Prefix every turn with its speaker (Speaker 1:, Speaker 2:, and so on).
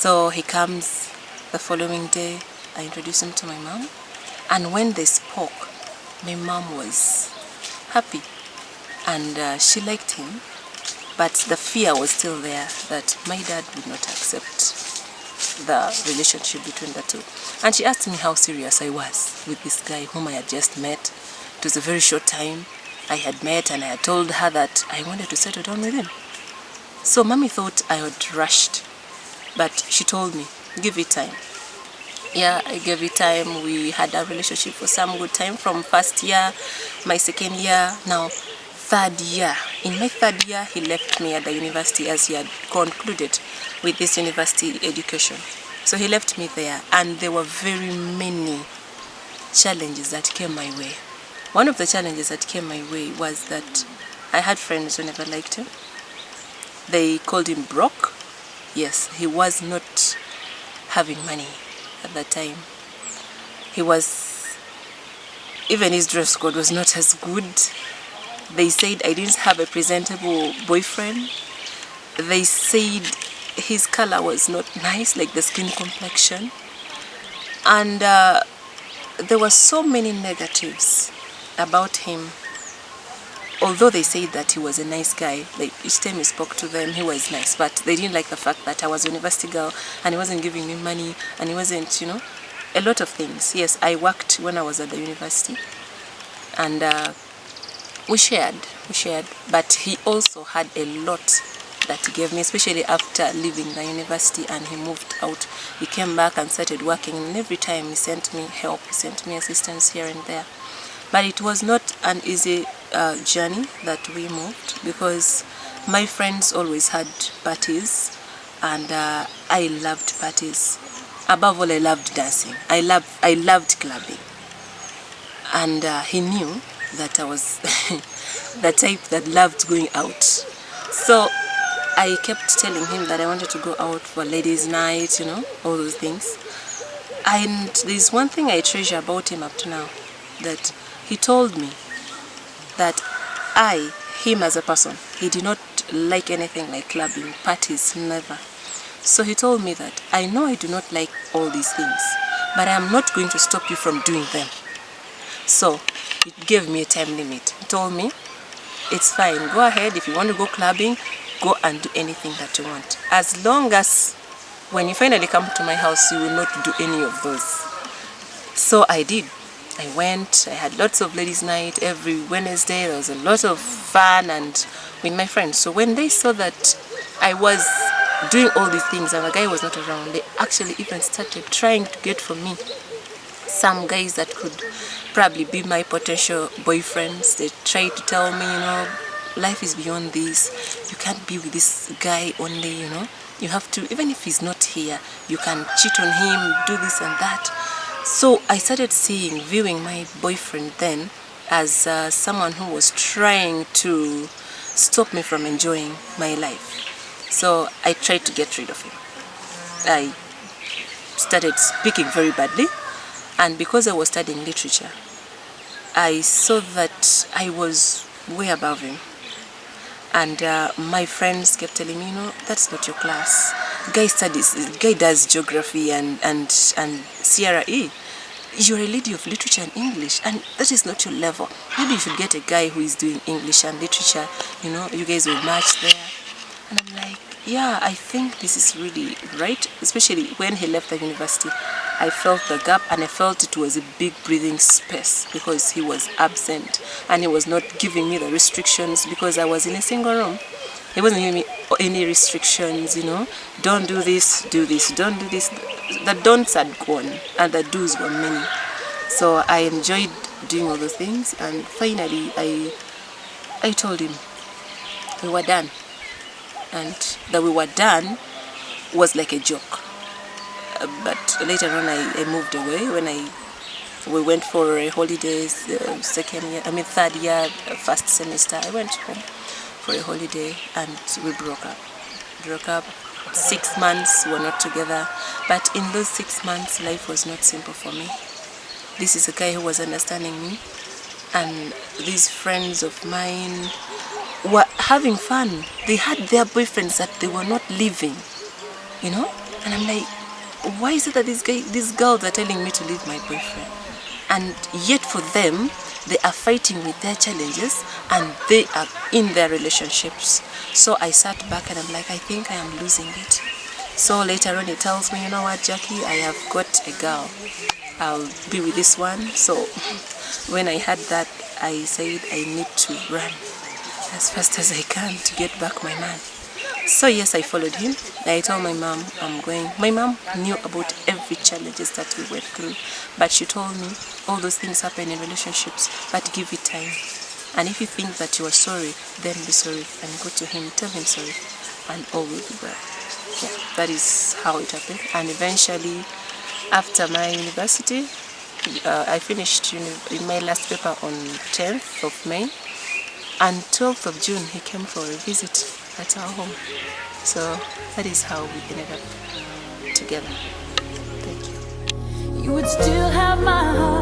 Speaker 1: So he comes the following day. I introduced him to my mom, and when they spoke, my mom was happy, and she liked him, but the fear was still there that my dad would not accept the relationship between the two. And she asked me how serious I was with this guy whom I had just met. It was a very short time I had met, and I had told her that I wanted to settle down with him. So mommy thought I had rushed, but she told me, give it time. Yeah, I gave it time. We had a relationship for some good time, from first year, my second year, now third year. In my third year, he left me at the university, as he had concluded with this university education. So he left me there, and there were very many challenges that came my way. One of the challenges that came my way was that I had friends who never liked him. They called him broke. Yes, he was not having money at that time. He was, even his dress code was not as good. They said I didn't have a presentable boyfriend. They said his color was not nice, like the skin complexion. And there were so many negatives about him. Although they said that he was a nice guy, like each time he spoke to them, he was nice, but they didn't like the fact that I was a university girl and he wasn't giving me money, and he wasn't, a lot of things. Yes, I worked when I was at the university, and we shared, but he also had a lot that he gave me, especially after leaving the university and he moved out. He came back and started working, and every time he sent me help, he sent me assistance here and there. But it was not an easy journey that we moved, because my friends always had parties, and I loved parties. Above all, I loved dancing. I loved clubbing. And he knew that I was the type that loved going out. So I kept telling him that I wanted to go out for ladies' night, all those things. And there's one thing I treasure about him up to now, that he told me that him as a person, he did not like anything like clubbing, parties, never. So he told me that, I know I do not like all these things, but I am not going to stop you from doing them. So he gave me a time limit. He told me, it's fine, go ahead, if you want to go clubbing, go and do anything that you want. As long as when you finally come to my house, you will not do any of those. So I did. I went, I had lots of ladies' night every Wednesday. There was a lot of fun and with my friends. So when they saw that I was doing all these things and the guy was not around, they actually even started trying to get for me some guys that could probably be my potential boyfriends. They tried to tell me, life is beyond this. You can't be with this guy only, You have to, even if he's not here, you can cheat on him, do this and that. So I started viewing my boyfriend then as someone who was trying to stop me from enjoying my life. So I tried to get rid of him. I started speaking very badly, and because I was studying literature, I saw that I was way above him. And my friends kept telling me, that's not your class. Guy does geography and CRE. You're a lady of literature and English, and that is not your level. Maybe you should get a guy who is doing English and literature, you guys will match there. And I'm like, yeah, I think this is really right. Especially when he left the university, I felt the gap, and I felt it was a big breathing space because he was absent and he was not giving me the restrictions, because I was in a single room. He wasn't giving me any restrictions, don't do this, don't do this. The don'ts had gone and the do's were many. So I enjoyed doing all those things, and finally I told him we were done. And that we were done was like a joke. But later on I moved away when we went for a holidays, third year, first semester. I went home for a holiday and we broke up. 6 months we were not together, but in those 6 months life was not simple for me. This is a guy who was understanding me, and these friends of mine were having fun. They had their boyfriends that they were not leaving, And I'm like, why is it that these girls are telling me to leave my boyfriend? And yet for them, they are fighting with their challenges and they are in their relationships. So I sat back and I'm like, I think I am losing it. So later on he tells me, you know what, Jackie, I have got a girl. I'll be with this one. So when I had that, I said I need to run as fast as I can to get back my man. So yes, I followed him. I told my mom I'm going. My mom knew about every challenges that we went through, but she told me all those things happen in relationships, but give it time. And if you think that you are sorry, then be sorry and go to him, tell him sorry, and all will be well. Yeah, that is how it happened. And eventually, after my university, I finished in my last paper on 10th of May, and 12th of June he came for a visit at our home. So that is how we ended up together. Thank you. You would still have my heart.